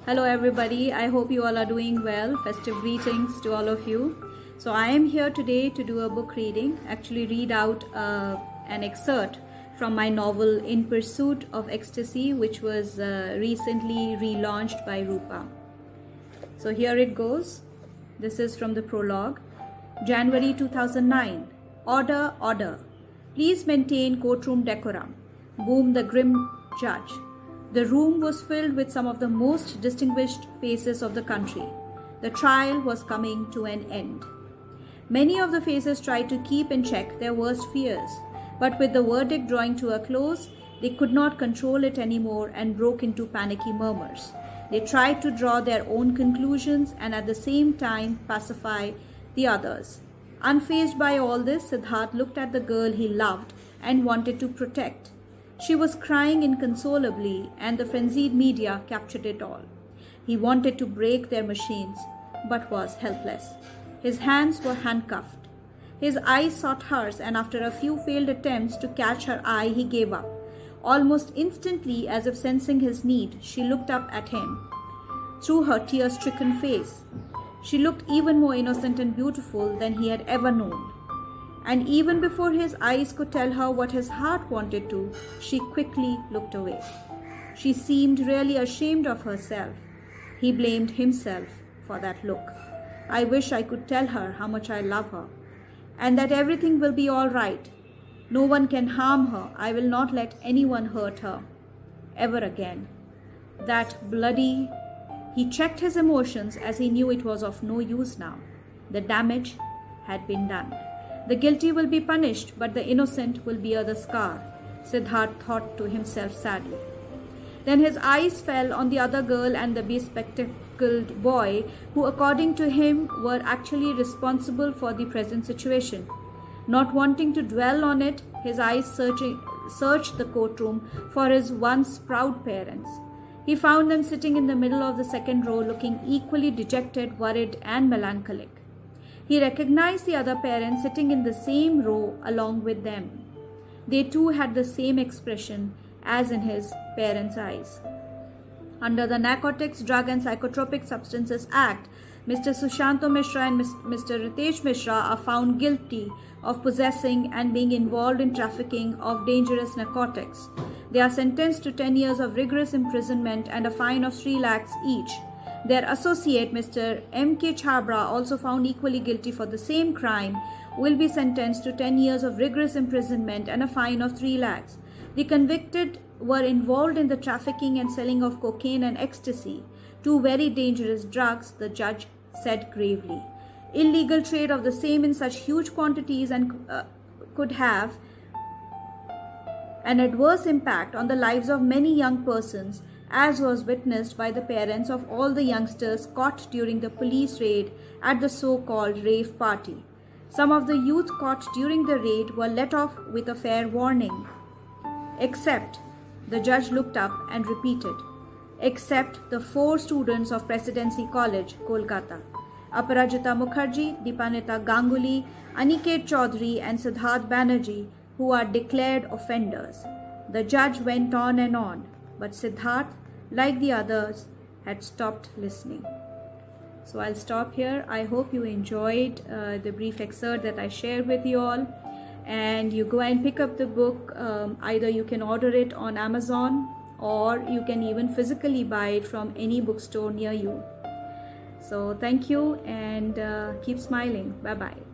Hello everybody, I hope you all are doing well. Festive greetings to all of you. So I am here today to do a book reading, actually read out an excerpt from my novel In Pursuit of Ecstasy, which was recently relaunched by Rupa. So here it goes. This is from the prologue. January 2009. Order, order. Please maintain courtroom decorum, boomed the grim judge. The room was filled with some of the most distinguished faces of the country. The trial was coming to an end. Many of the faces tried to keep in check their worst fears, but with the verdict drawing to a close, they could not control it anymore and broke into panicky murmurs. They tried to draw their own conclusions and at the same time pacify the others. Unfazed by all this, Siddharth looked at the girl he loved and wanted to protect. She was crying inconsolably, and the frenzied media captured it all. He wanted to break their machines, but was helpless. His hands were handcuffed. His eyes sought hers, and after a few failed attempts to catch her eye, he gave up. Almost instantly, as if sensing his need, she looked up at him. Through her tear-stricken face, she looked even more innocent and beautiful than he had ever known. And even before his eyes could tell her what his heart wanted to, she quickly looked away. She seemed really ashamed of herself. He blamed himself for that look. I wish I could tell her how much I love her, and that everything will be all right. No one can harm her. I will not let anyone hurt her ever again. That bloody... He checked his emotions as he knew it was of no use now. The damage had been done. The guilty will be punished, but the innocent will bear the scar, Siddharth thought to himself sadly. Then his eyes fell on the other girl and the bespectacled boy, who according to him were actually responsible for the present situation. Not wanting to dwell on it, his eyes searched the courtroom for his once proud parents. He found them sitting in the middle of the second row, looking equally dejected, worried, and melancholic. He recognized the other parents sitting in the same row along with them. They too had the same expression as in his parents' eyes. Under the Narcotics, Drug and Psychotropic Substances Act, Mr. Sushanto Mishra and Mr. Ritesh Mishra are found guilty of possessing and being involved in trafficking of dangerous narcotics. They are sentenced to 10 years of rigorous imprisonment and a fine of 3 lakhs each. Their associate, Mr. M.K. Chabra, also found equally guilty for the same crime, will be sentenced to 10 years of rigorous imprisonment and a fine of 3 lakhs. The convicted were involved in the trafficking and selling of cocaine and ecstasy, 2 very dangerous drugs, the judge said gravely. Illegal trade of the same in such huge quantities and could have an adverse impact on the lives of many young persons, as was witnessed by the parents of all the youngsters caught during the police raid at the so-called rave party. Some of the youth caught during the raid were let off with a fair warning. Except, the judge looked up and repeated, except the 4 students of Presidency College, Kolkata, Aparajita Mukherjee, Dipanita Ganguly, Aniket Chaudhary and Siddharth Banerjee, who are declared offenders. The judge went on and on, but Siddharth, like the others, had stopped listening. So I'll stop here. I hope you enjoyed the brief excerpt that I shared with you all. And you go and pick up the book. Either you can order it on Amazon or you can even physically buy it from any bookstore near you. So thank you and keep smiling. Bye-bye.